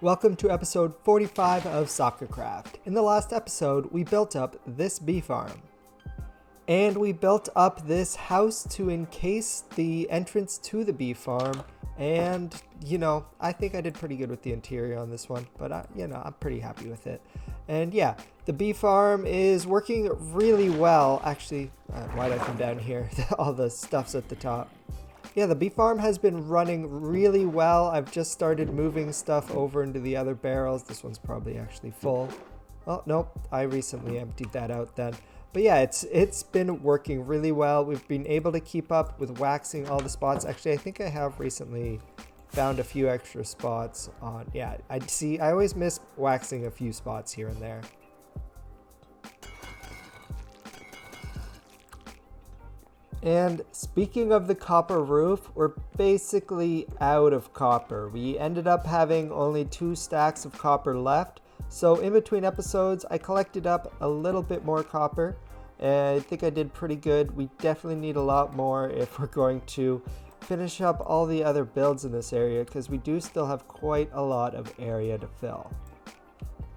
Welcome to episode 45 of Soccercraft. In the last episode, we built up this bee farm. And we built up this house to encase the entrance to the bee farm. And, I think I did pretty good with the interior on this one, but I'm pretty happy with it. And yeah, the bee farm is working really well. Actually, why'd I come down here? All the stuff's at the top. Yeah, the bee farm has been running really well. I've just started moving stuff over into the other barrels. This one's probably actually full. Oh, nope, I recently emptied that out then. But yeah, it's been working really well. We've been able to keep up with waxing all the spots. Actually, I think I have recently found a few extra spots on. Yeah, I always miss waxing a few spots here and there. And speaking of the copper roof, we're basically out of copper. We ended up having only 2 stacks of copper left. So in between episodes, I collected up a little bit more copper. And I think I did pretty good. We definitely need a lot more if we're going to finish up all the other builds in this area, because we do still have quite a lot of area to fill.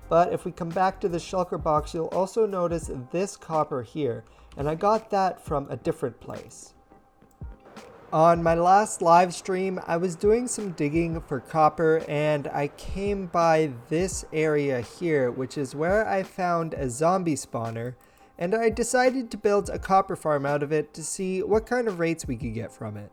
But if we come back to the shulker box, you'll also notice this copper here. And I got that from a different place. On my last live stream, I was doing some digging for copper and I came by this area here, which is where I found a zombie spawner, and I decided to build a copper farm out of it to see what kind of rates we could get from it.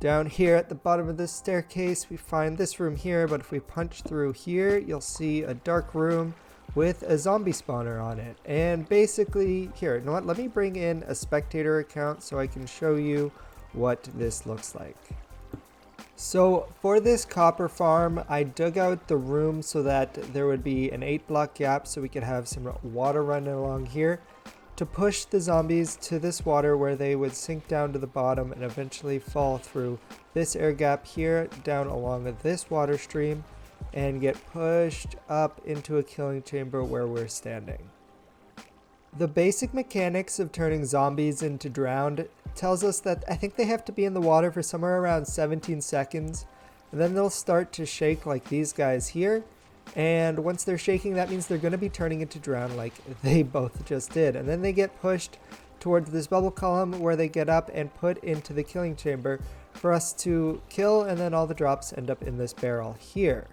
Down here at the bottom of this staircase, we find this room here, but if we punch through here, you'll see a dark room with a zombie spawner on it. And basically, here, you know what? Let me bring in a spectator account so I can show you what this looks like. So for this copper farm, I dug out the room so that there would be an 8-block gap so we could have some water running along here to push the zombies to this water where they would sink down to the bottom and eventually fall through this air gap here down along this water stream and get pushed up into a killing chamber where we're standing. The basic mechanics of turning zombies into drowned tells us that I think they have to be in the water for somewhere around 17 seconds, and then they'll start to shake like these guys here, and once they're shaking, that means they're going to be turning into drowned like they both just did, and then they get pushed towards this bubble column where they get up and put into the killing chamber for us to kill, and then all the drops end up in this barrel here.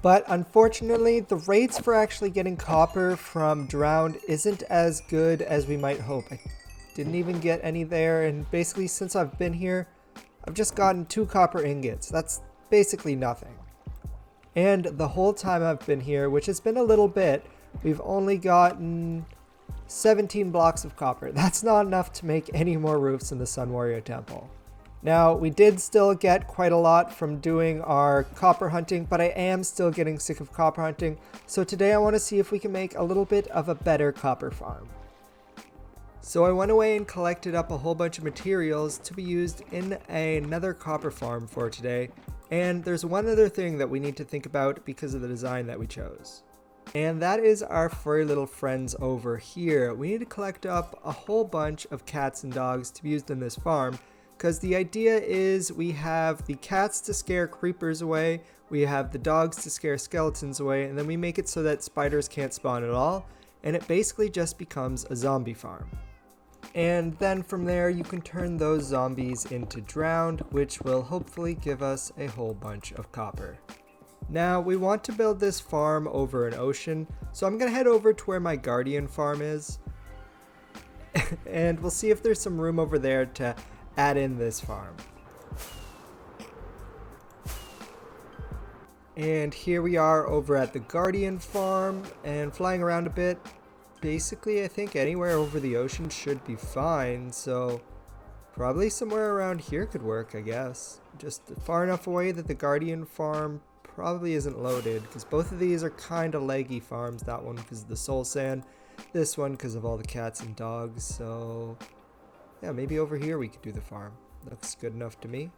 But unfortunately, the rates for actually getting copper from drowned isn't as good as we might hope. I didn't even get any there, and basically since I've been here, I've just gotten 2 copper ingots. That's basically nothing. And the whole time I've been here, which has been a little bit, we've only gotten 17 blocks of copper. That's not enough to make any more roofs in the Sun Warrior Temple. Now, we did still get quite a lot from doing our copper hunting, but I am still getting sick of copper hunting, so today I want to see if we can make a little bit of a better copper farm. So I went away and collected up a whole bunch of materials to be used in another copper farm for today, and there's one other thing that we need to think about because of the design that we chose. And that is our furry little friends over here. We need to collect up a whole bunch of cats and dogs to be used in this farm, because the idea is we have the cats to scare creepers away, we have the dogs to scare skeletons away, and then we make it so that spiders can't spawn at all, and it basically just becomes a zombie farm. And then from there you can turn those zombies into drowned, which will hopefully give us a whole bunch of copper. Now we want to build this farm over an ocean, so I'm going to head over to where my guardian farm is, and we'll see if there's some room over there to add in this farm. And here we are over at the Guardian farm and flying around a bit. Basically, I think anywhere over the ocean should be fine, so probably somewhere around here could work, I guess. Just far enough away that the Guardian farm probably isn't loaded, because both of these are kind of leggy farms. That one because of the soul sand, this one because of all the cats and dogs, so yeah, maybe over here we could do the farm. Looks good enough to me.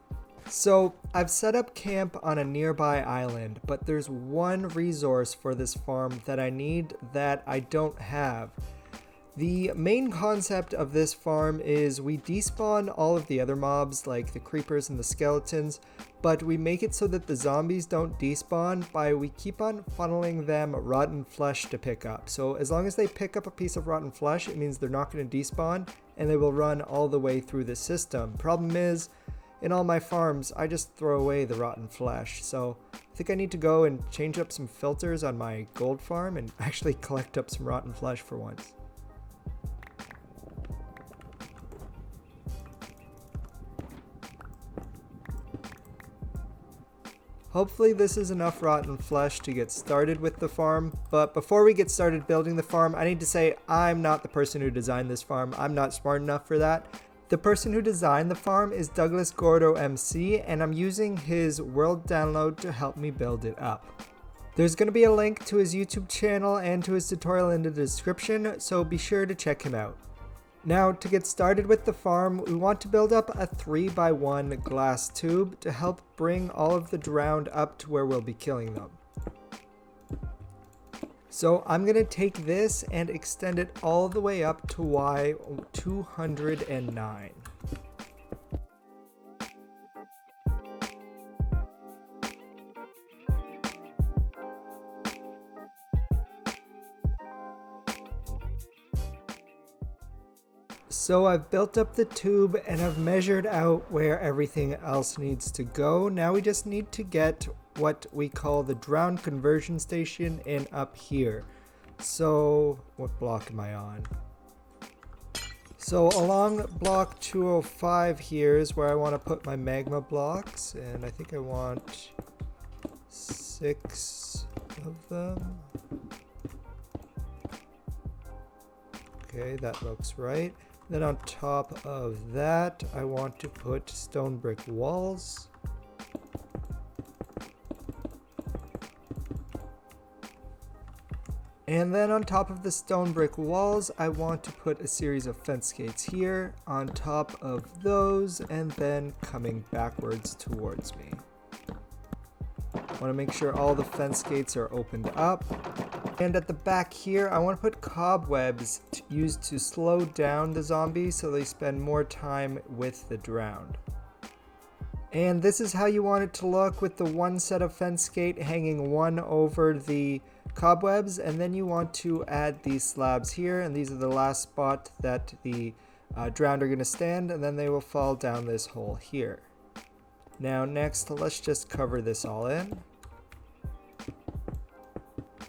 So I've set up camp on a nearby island, but there's one resource for this farm that I need that I don't have. The main concept of this farm is we despawn all of the other mobs like the creepers and the skeletons, but we make it so that the zombies don't despawn by we keep on funneling them rotten flesh to pick up. So as long as they pick up a piece of rotten flesh, it means they're not going to despawn and they will run all the way through the system. Problem is, in all my farms, I just throw away the rotten flesh. So I think I need to go and change up some filters on my gold farm and actually collect up some rotten flesh for once. Hopefully this is enough rotten flesh to get started with the farm, but before we get started building the farm, I need to say I'm not the person who designed this farm. I'm not smart enough for that. The person who designed the farm is DouglasGordoMC, and I'm using his world download to help me build it up. There's going to be a link to his YouTube channel and to his tutorial in the description, so be sure to check him out. Now, to get started with the farm, we want to build up a 3x1 glass tube to help bring all of the drowned up to where we'll be killing them. So I'm going to take this and extend it all the way up to Y209. So I've built up the tube and I've measured out where everything else needs to go. Now we just need to get what we call the drown conversion station in up here. So what block am I on? So along block 205 here is where I want to put my magma blocks, and I think I want 6 of them. Okay, that looks right. Then on top of that, I want to put stone brick walls. And then on top of the stone brick walls, I want to put a series of fence gates here on top of those, and then coming backwards towards me. I want to make sure all the fence gates are opened up. And at the back here, I want to put cobwebs used to slow down the zombies so they spend more time with the drowned. And this is how you want it to look, with the one set of fence gate hanging one over the cobwebs, and then you want to add these slabs here, and these are the last spot that the drowned are going to stand, and then they will fall down this hole here. Now next, let's just cover this all in.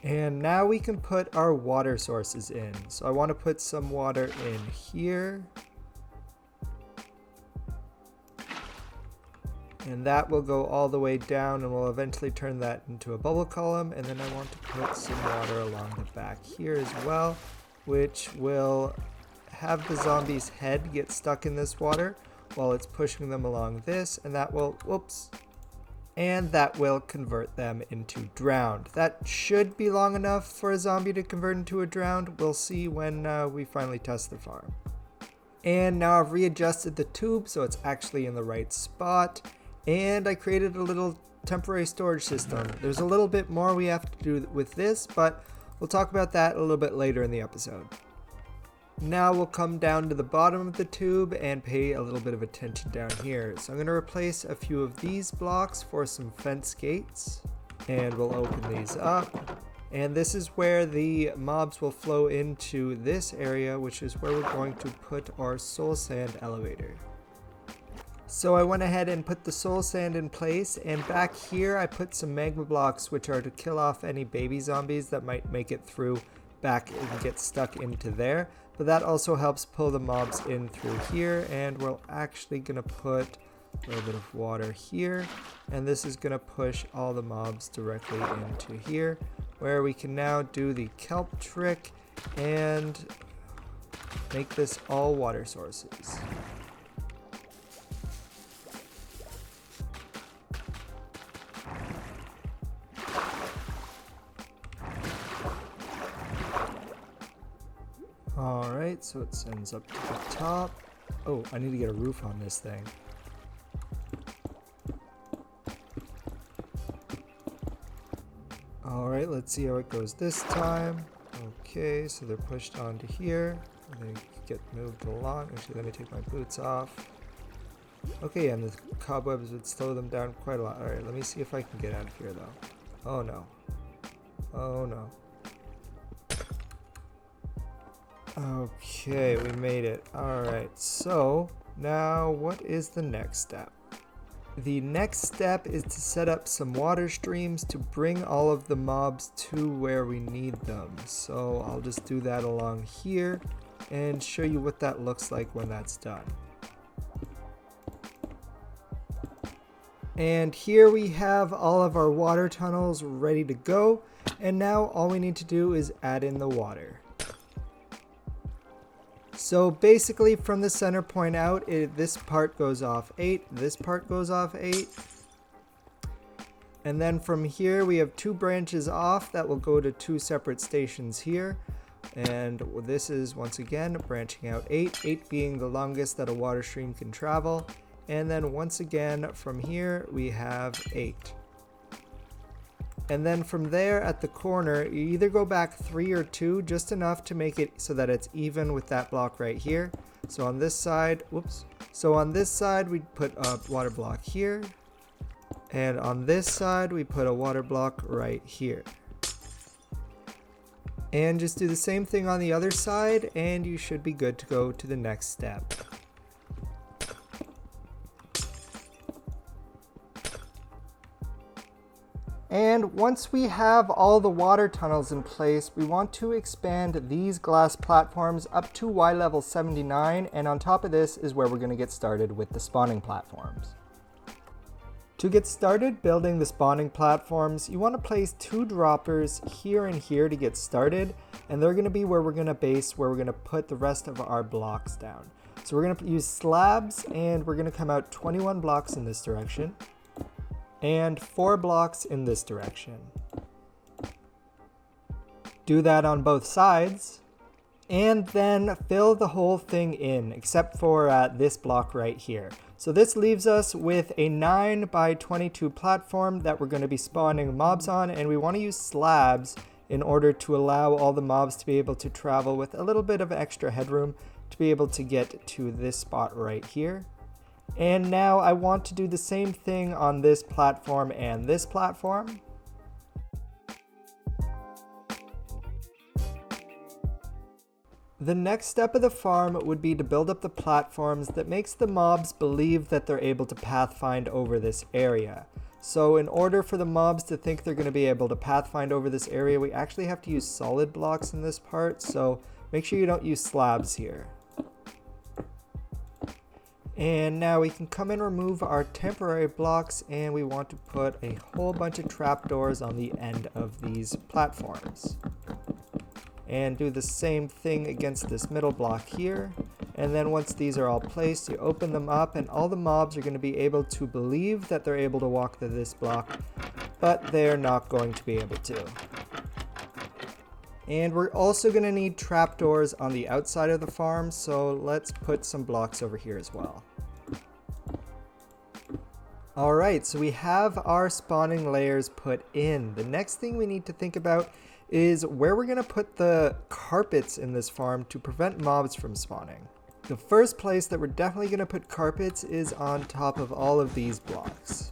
And now we can put our water sources in. So I want to put some water in here. And that will go all the way down, and we'll eventually turn that into a bubble column. And then I want to put some water along the back here as well, which will have the zombie's head get stuck in this water while it's pushing them along this, and that will, whoops, and that will convert them into drowned. That should be long enough for a zombie to convert into a drowned. We'll see when we finally test the farm. And now I've readjusted the tube so it's actually in the right spot, and I created a little temporary storage system. There's a little bit more we have to do with this, but we'll talk about that a little bit later in the episode. Now we'll come down to the bottom of the tube and pay a little bit of attention down here. So I'm going to replace a few of these blocks for some fence gates, and we'll open these up. And this is where the mobs will flow into this area, which is where we're going to put our soul sand elevator. So I went ahead and put the soul sand in place, and back here I put some magma blocks, which are to kill off any baby zombies that might make it through back and get stuck into there. But that also helps pull the mobs in through here, and we're actually going to put a little bit of water here, and this is going to push all the mobs directly into here, where we can now do the kelp trick and make this all water sources. Alright, so it sends up to the top. Oh, I need to get a roof on this thing. Alright, let's see how it goes this time. Okay, so they're pushed onto here. They get moved along. Actually, let me take my boots off. Okay, and the cobwebs would slow them down quite a lot. Alright, let me see if I can get out of here though. Oh no. Oh no. Okay, we made it. Alright, so now what is the next step? The next step is to set up some water streams to bring all of the mobs to where we need them. So I'll just do that along here and show you what that looks like when that's done. And here we have all of our water tunnels ready to go. And now all we need to do is add in the water. So basically from the center point out, this part goes off 8, this part goes off 8. And then from here we have 2 branches off that will go to 2 separate stations here. And this is once again branching out 8, 8 being the longest that a water stream can travel. And then once again from here we have 8. And then from there at the corner, you either go back 3 or 2, just enough to make it so that it's even with that block right here. So on this side, whoops. So on this side, we put a water block here. And on this side, we put a water block right here. And just do the same thing on the other side, and you should be good to go to the next step. And once we have all the water tunnels in place, we want to expand these glass platforms up to Y level 79, and on top of this is where we're going to get started with the spawning platforms. To get started building the spawning platforms, you want to place 2 droppers here and here to get started, and they're going to be where we're going to base, where we're going to put the rest of our blocks down. So we're going to use slabs, and we're going to come out 21 blocks in this direction. And 4 blocks in this direction. Do that on both sides, and then fill the whole thing in, except for this block right here. So this leaves us with a 9 by 22 platform that we're going to be spawning mobs on, and we want to use slabs in order to allow all the mobs to be able to travel with a little bit of extra headroom to be able to get to this spot right here. And now I want to do the same thing on this platform and this platform. The next step of the farm would be to build up the platforms that makes the mobs believe that they're able to pathfind over this area. So in order for the mobs to think they're going to be able to pathfind over this area, we actually have to use solid blocks in this part, so make sure you don't use slabs here. And now we can come and remove our temporary blocks, and we want to put a whole bunch of trapdoors on the end of these platforms. And do the same thing against this middle block here. And then once these are all placed, you open them up, and all the mobs are going to be able to believe that they're able to walk to this block, but they're not going to be able to. And we're also going to need trapdoors on the outside of the farm, so let's put some blocks over here as well. Alright, so we have our spawning layers put in. The next thing we need to think about is where we're going to put the carpets in this farm to prevent mobs from spawning. The first place that we're definitely going to put carpets is on top of all of these blocks.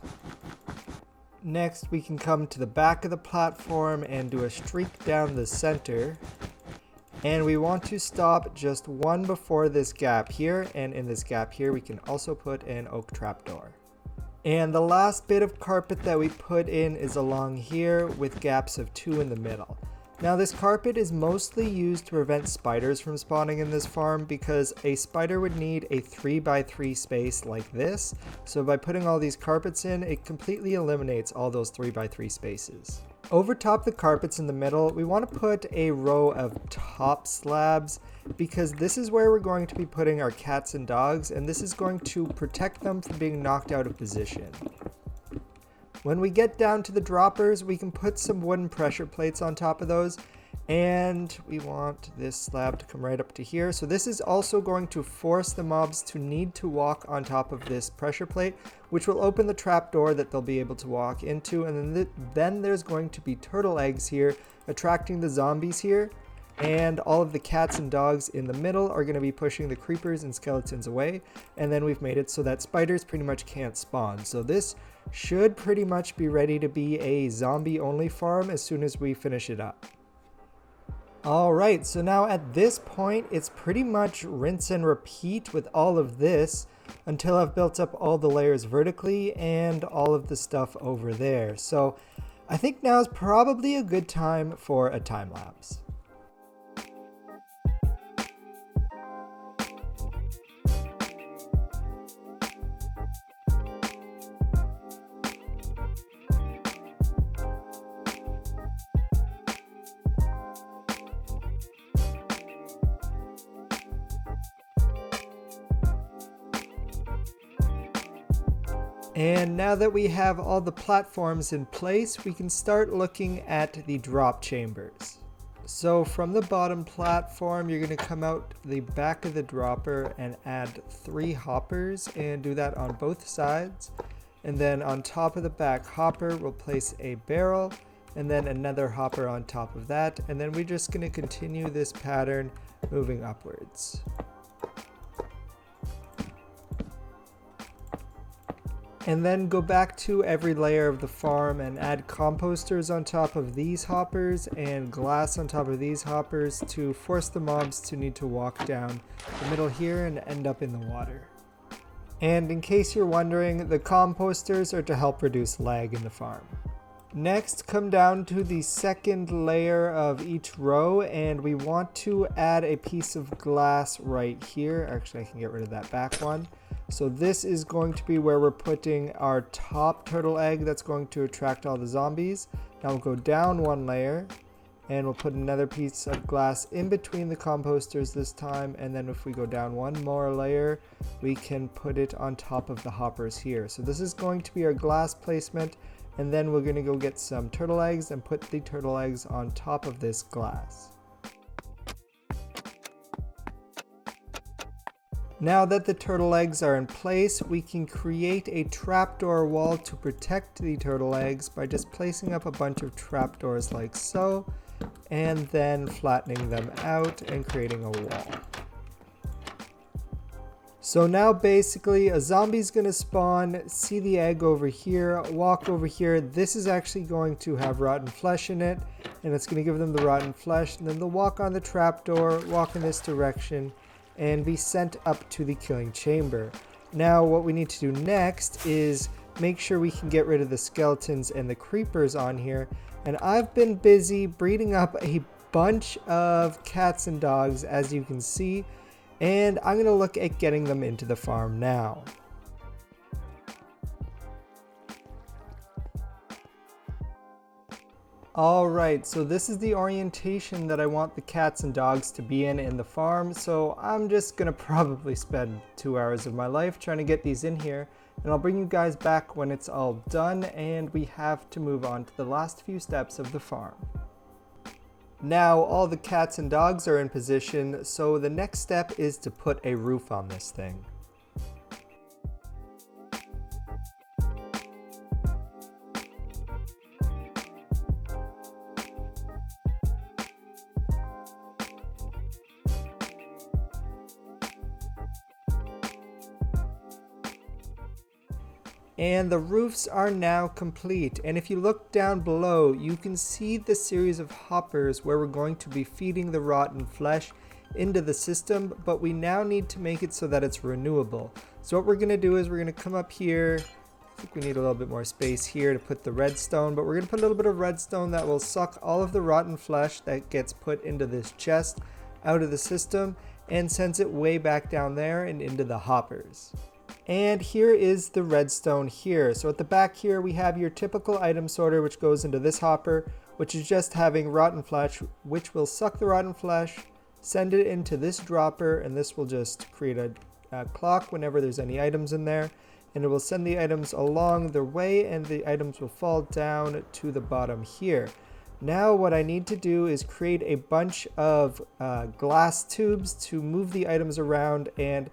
Next, we can come to the back of the platform and do a streak down the center. And we want to stop just one before this gap here, and in this gap here we can also put an oak trapdoor. And the last bit of carpet that we put in is along here with gaps of 2 in the middle. Now this carpet is mostly used to prevent spiders from spawning in this farm, because a spider would need a 3 by 3 space like this. So by putting all these carpets in, it completely eliminates all those 3 by 3 spaces. Over top the carpets in the middle, we want to put a row of top slabs, because this is where we're going to be putting our cats and dogs, and this is going to protect them from being knocked out of position. When we get down to the droppers, we can put some wooden pressure plates on top of those, and we want this slab to come right up to here. So this is also going to force the mobs to need to walk on top of this pressure plate, which will open the trapdoor that they'll be able to walk into. And then there's going to be turtle eggs here attracting the zombies here. And all of the cats and dogs in the middle are going to be pushing the creepers and skeletons away. And then we've made it so that spiders pretty much can't spawn. So this should pretty much be ready to be a zombie only farm as soon as we finish it up. Alright, so now at this point, it's pretty much rinse and repeat with all of this until I've built up all the layers vertically and all of the stuff over there. So I think now is probably a good time for a time lapse. And now that we have all the platforms in place, we can start looking at the drop chambers. So from the bottom platform, you're going to come out the back of the dropper and add 3 hoppers and do that on both sides. And then on top of the back hopper, we'll place a barrel and then another hopper on top of that. And then we're just going to continue this pattern moving upwards. And then go back to every layer of the farm and add composters on top of these hoppers and glass on top of these hoppers to force the mobs to need to walk down the middle here and end up in the water. And in case you're wondering, the composters are to help reduce lag in the farm. Next, come down to the second layer of each row and we want to add a piece of glass right here. Actually, I can get rid of that back one. So this is going to be where we're putting our top turtle egg that's going to attract all the zombies. Now we'll go down 1 layer and we'll put another piece of glass in between the composters this time. And then if we go down 1 more layer, we can put it on top of the hoppers here. So this is going to be our glass placement. And then we're going to go get some turtle eggs and put the turtle eggs on top of this glass. Now that the turtle eggs are in place, we can create a trapdoor wall to protect the turtle eggs by just placing up a bunch of trapdoors like so, and then flattening them out and creating a wall. So now basically a zombie's going to spawn, see the egg over here, walk over here. This is actually going to have rotten flesh in it, and it's going to give them the rotten flesh, and then they'll walk on the trapdoor, walk in this direction, and be sent up to the killing chamber. Now what we need to do next is make sure we can get rid of the skeletons and the creepers on here. And I've been busy breeding up a bunch of cats and dogs, as you can see, and I'm going to look at getting them into the farm now. Alright, so this is the orientation that I want the cats and dogs to be in the farm, so I'm just going to probably spend 2 hours of my life trying to get these in here, and I'll bring you guys back when it's all done and we have to move on to the last few steps of the farm. Now all the cats and dogs are in position, so the next step is to put a roof on this thing. And the roofs are now complete, and if you look down below you can see the series of hoppers where we're going to be feeding the rotten flesh into the system, but we now need to make it so that it's renewable. So what we're going to do is we're going to come up here. I think we need a little bit more space here to put the redstone, but we're going to put a little bit of redstone that will suck all of the rotten flesh that gets put into this chest out of the system and sends it way back down there and into the hoppers. And here is the redstone here. So at the back here we have your typical item sorter, which goes into this hopper, which is just having rotten flesh, which will suck the rotten flesh, send it into this dropper, and this will just create a clock whenever there's any items in there, and it will send the items along their way and the items will fall down to the bottom here. Now what I need to do is create a bunch of glass tubes to move the items around and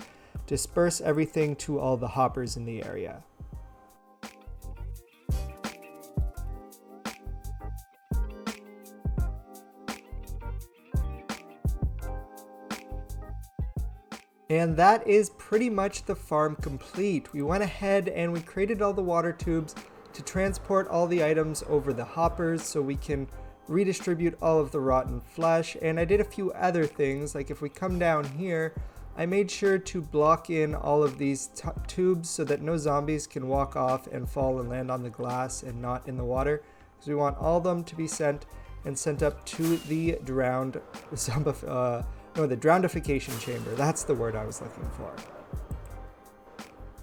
disperse everything to all the hoppers in the area. And that is pretty much the farm complete. We went ahead and we created all the water tubes to transport all the items over the hoppers so we can redistribute all of the rotten flesh. And I did a few other things, like if we come down here, I made sure to block in all of these tubes so that no zombies can walk off and fall and land on the glass and not in the water, because we want all of them to be sent up to the drowned the drowndification chamber. That's the word I was looking for.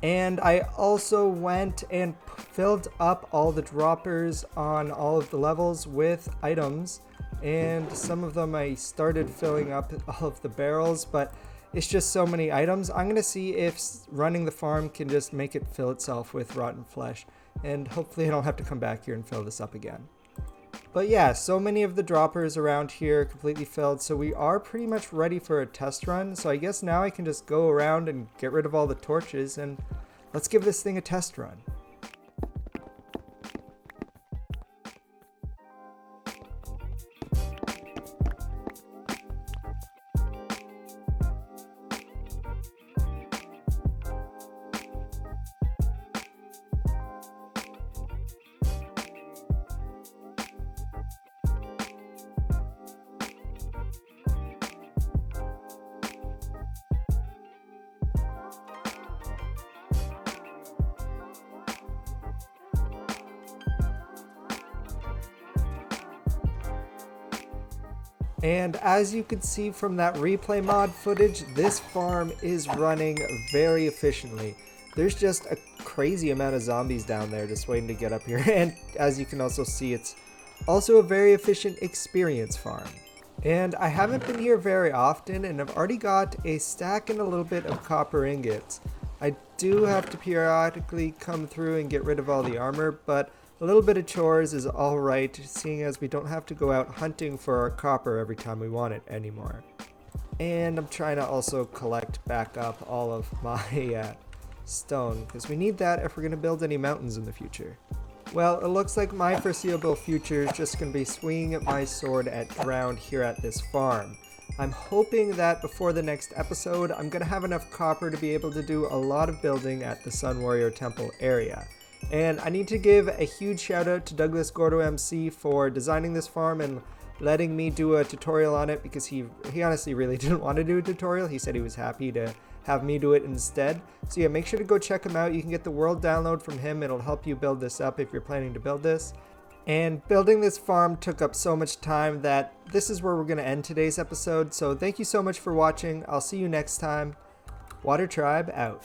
And I also went and filled up all the droppers on all of the levels with items, and some of them I started filling up all of the barrels, but it's just so many items. I'm gonna see if running the farm can just make it fill itself with rotten flesh, and hopefully I don't have to come back here and fill this up again. But yeah, so many of the droppers around here completely filled, so we are pretty much ready for a test run. So I guess now I can just go around and get rid of all the torches, and let's give this thing a test run. And as you can see from that replay mod footage, this farm is running very efficiently. There's just a crazy amount of zombies down there just waiting to get up here. And as you can also see, it's also a very efficient experience farm. And I haven't been here very often, and I've already got a stack and a little bit of copper ingots. I do have to periodically come through and get rid of all the armor, but a little bit of chores is alright, seeing as we don't have to go out hunting for our copper every time we want it anymore. And I'm trying to also collect back up all of my stone, because we need that if we're going to build any mountains in the future. Well, it looks like my foreseeable future is just going to be swinging my sword at ground here at this farm. I'm hoping that before the next episode, I'm going to have enough copper to be able to do a lot of building at the Sun Warrior Temple area. And I need to give a huge shout out to DouglasGordoMC for designing this farm and letting me do a tutorial on it, because he honestly really didn't want to do a tutorial. He said he was happy to have me do it instead. So yeah, make sure to go check him out. You can get the world download from him. It'll help you build this up if you're planning to build this. And building this farm took up so much time that this is where we're going to end today's episode. So thank you so much for watching. I'll see you next time. Water Tribe out.